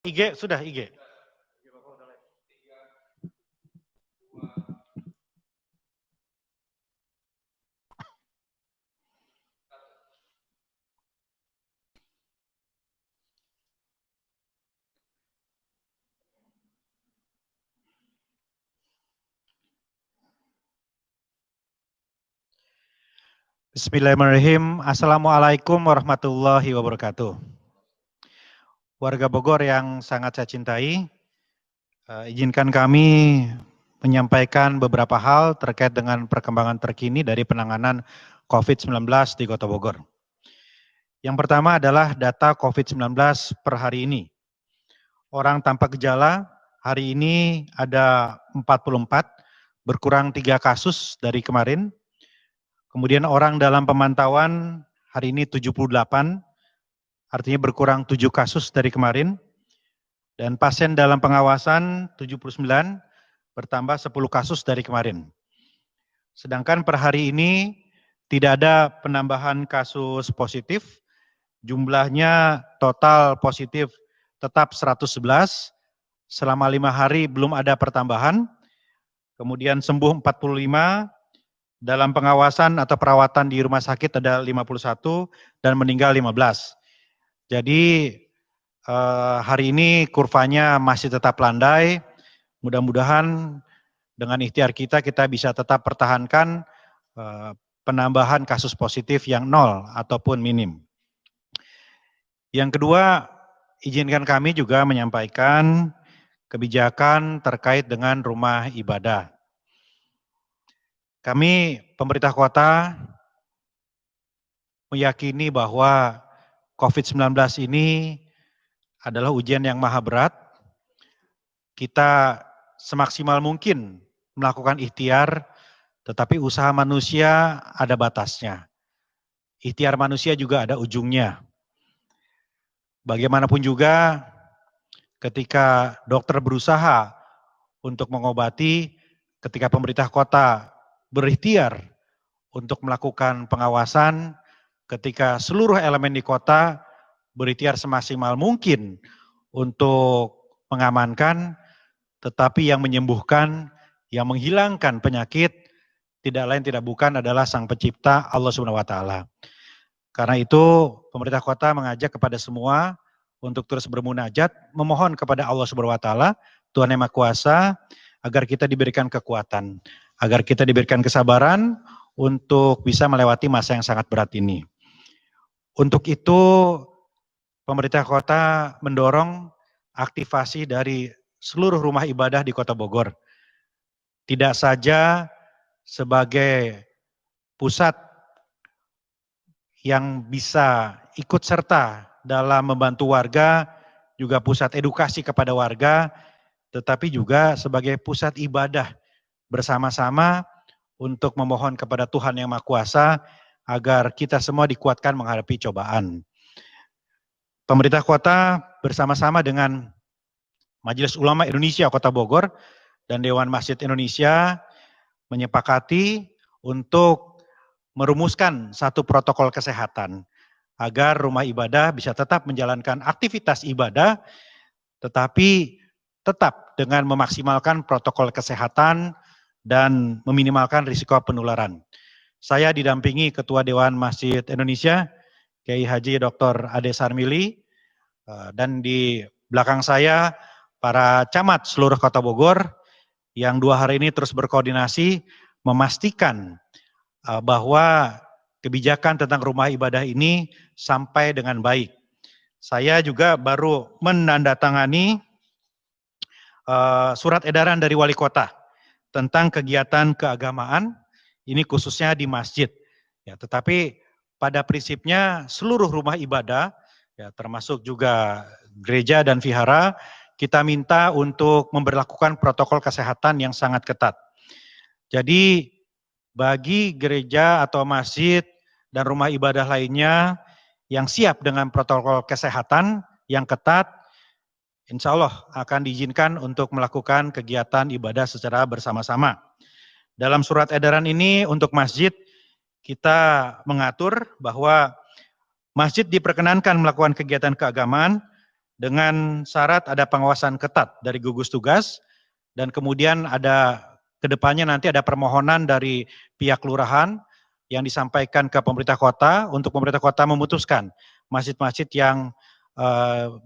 IG sudah IG. Bismillahirrahmanirrahim. Assalamualaikum warahmatullahi wabarakatuh. Warga Bogor yang sangat saya cintai, izinkan kami menyampaikan beberapa hal terkait dengan perkembangan terkini dari penanganan COVID-19 di Kota Bogor. Yang pertama adalah data COVID-19 per hari ini. Orang tanpa gejala hari ini ada 44, berkurang 3 kasus dari kemarin. Kemudian orang dalam pemantauan hari ini 78, artinya berkurang 7 kasus dari kemarin. Dan pasien dalam pengawasan 79, bertambah 10 kasus dari kemarin. Sedangkan per hari ini tidak ada penambahan kasus positif, jumlahnya total positif tetap 111, selama 5 hari belum ada pertambahan, kemudian sembuh 45, dalam pengawasan atau perawatan di rumah sakit ada 51 dan meninggal 15. Jadi hari ini kurvanya masih tetap landai. Mudah-mudahan dengan ikhtiar kita bisa tetap pertahankan penambahan kasus positif yang 0 ataupun minim. Yang kedua, izinkan kami juga menyampaikan kebijakan terkait dengan rumah ibadah. Kami pemerintah kota meyakini bahwa COVID-19 ini adalah ujian yang maha berat. Kita semaksimal mungkin melakukan ikhtiar, tetapi usaha manusia ada batasnya. Ikhtiar manusia juga ada ujungnya. Bagaimanapun juga ketika dokter berusaha untuk mengobati, ketika pemerintah kota berikhtiar untuk melakukan pengawasan, ketika seluruh elemen di kota berikhtiar semaksimal mungkin untuk mengamankan, tetapi yang menyembuhkan, yang menghilangkan penyakit, tidak lain tidak bukan adalah Sang Pencipta Allah Subhanahu wa Ta'ala. Karena itu pemerintah kota mengajak kepada semua untuk terus bermunajat, memohon kepada Allah Subhanahu wa Ta'ala, Tuhan Yang Maha Kuasa, agar kita diberikan kekuatan, agar kita diberikan kesabaran untuk bisa melewati masa yang sangat berat ini. Untuk itu pemerintah kota mendorong aktivasi dari seluruh rumah ibadah di Kota Bogor. Tidak saja sebagai pusat yang bisa ikut serta dalam membantu warga, juga pusat edukasi kepada warga, tetapi juga sebagai pusat ibadah bersama-sama untuk memohon kepada Tuhan Yang Maha Kuasa agar kita semua dikuatkan menghadapi cobaan. Pemerintah kota bersama-sama dengan Majelis Ulama Indonesia Kota Bogor dan Dewan Masjid Indonesia menyepakati untuk merumuskan satu protokol kesehatan agar rumah ibadah bisa tetap menjalankan aktivitas ibadah, tetapi tetap dengan memaksimalkan protokol kesehatan dan meminimalkan risiko penularan. Saya didampingi Ketua Dewan Masjid Indonesia, Kiai Haji Dr. Ade Sarmili, dan di belakang saya para camat seluruh Kota Bogor yang 2 hari ini terus berkoordinasi memastikan bahwa kebijakan tentang rumah ibadah ini sampai dengan baik. Saya juga baru menandatangani surat edaran dari wali kota tentang kegiatan keagamaan, ini khususnya di masjid. Ya, tetapi pada prinsipnya seluruh rumah ibadah, ya, termasuk juga gereja dan vihara, kita minta untuk memberlakukan protokol kesehatan yang sangat ketat. Jadi bagi gereja atau masjid dan rumah ibadah lainnya yang siap dengan protokol kesehatan yang ketat, insya Allah akan diizinkan untuk melakukan kegiatan ibadah secara bersama-sama. Dalam surat edaran ini untuk masjid, kita mengatur bahwa masjid diperkenankan melakukan kegiatan keagamaan dengan syarat ada pengawasan ketat dari gugus tugas, dan kemudian ada kedepannya nanti ada permohonan dari pihak kelurahan yang disampaikan ke pemerintah kota untuk pemerintah kota memutuskan masjid-masjid yang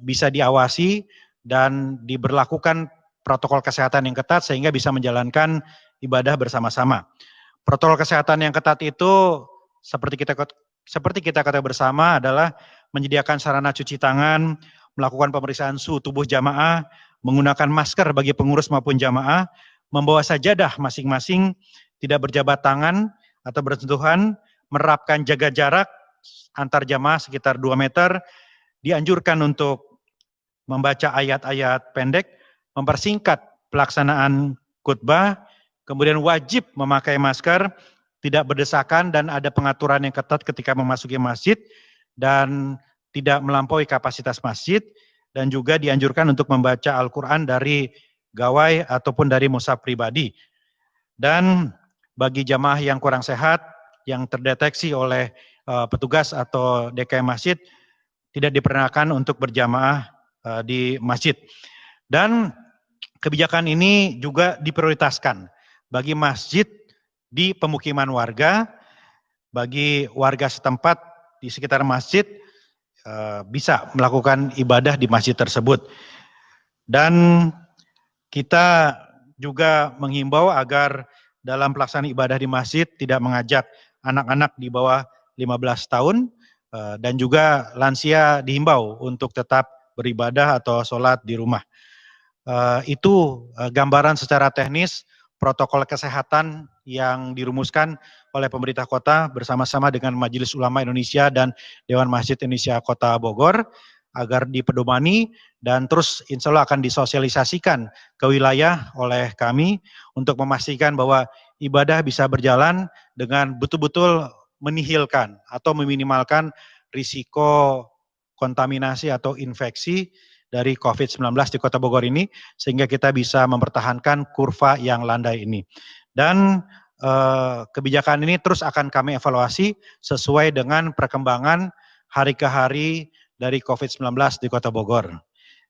bisa diawasi dan diberlakukan protokol kesehatan yang ketat sehingga bisa menjalankan ibadah bersama-sama. Protokol kesehatan yang ketat itu seperti kita kata bersama adalah menyediakan sarana cuci tangan, melakukan pemeriksaan suhu tubuh jamaah, menggunakan masker bagi pengurus maupun jamaah, membawa sajadah masing-masing, tidak berjabat tangan atau bersentuhan, menerapkan jaga jarak antar jamaah sekitar 2 meter, dianjurkan untuk membaca ayat-ayat pendek, mempersingkat pelaksanaan khutbah, kemudian wajib memakai masker, tidak berdesakan dan ada pengaturan yang ketat ketika memasuki masjid dan tidak melampaui kapasitas masjid, dan juga dianjurkan untuk membaca Al-Quran dari gawai ataupun dari mushaf pribadi. Dan bagi jamaah yang kurang sehat, yang terdeteksi oleh petugas atau DKM masjid, tidak diperkenankan untuk berjamaah di masjid. Dan kebijakan ini juga diprioritaskan bagi masjid di pemukiman warga, bagi warga setempat di sekitar masjid bisa melakukan ibadah di masjid tersebut. Dan kita juga menghimbau agar dalam pelaksanaan ibadah di masjid tidak mengajak anak-anak di bawah 15 tahun dan juga lansia dihimbau untuk tetap beribadah atau sholat di rumah. Itu gambaran secara teknis protokol kesehatan yang dirumuskan oleh pemerintah kota bersama-sama dengan Majelis Ulama Indonesia dan Dewan Masjid Indonesia Kota Bogor agar dipedomani dan terus insya Allah akan disosialisasikan ke wilayah oleh kami untuk memastikan bahwa ibadah bisa berjalan dengan betul-betul menihilkan atau meminimalkan risiko kontaminasi atau infeksi dari COVID-19 di Kota Bogor ini, sehingga kita bisa mempertahankan kurva yang landai ini. Dan kebijakan ini terus akan kami evaluasi sesuai dengan perkembangan hari ke hari dari COVID-19 di Kota Bogor.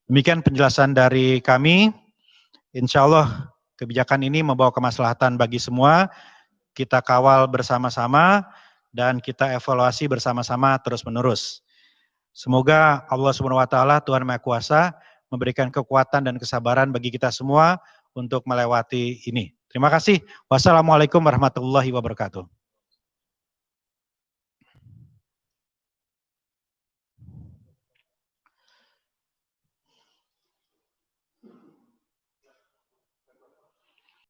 Demikian penjelasan dari kami. Insya Allah kebijakan ini membawa kemaslahatan bagi semua. Kita kawal bersama-sama dan kita evaluasi bersama-sama terus-menerus. Semoga Allah Subhanahu wa taala, Tuhan Maha Kuasa, memberikan kekuatan dan kesabaran bagi kita semua untuk melewati ini. Terima kasih. Wassalamualaikum warahmatullahi wabarakatuh.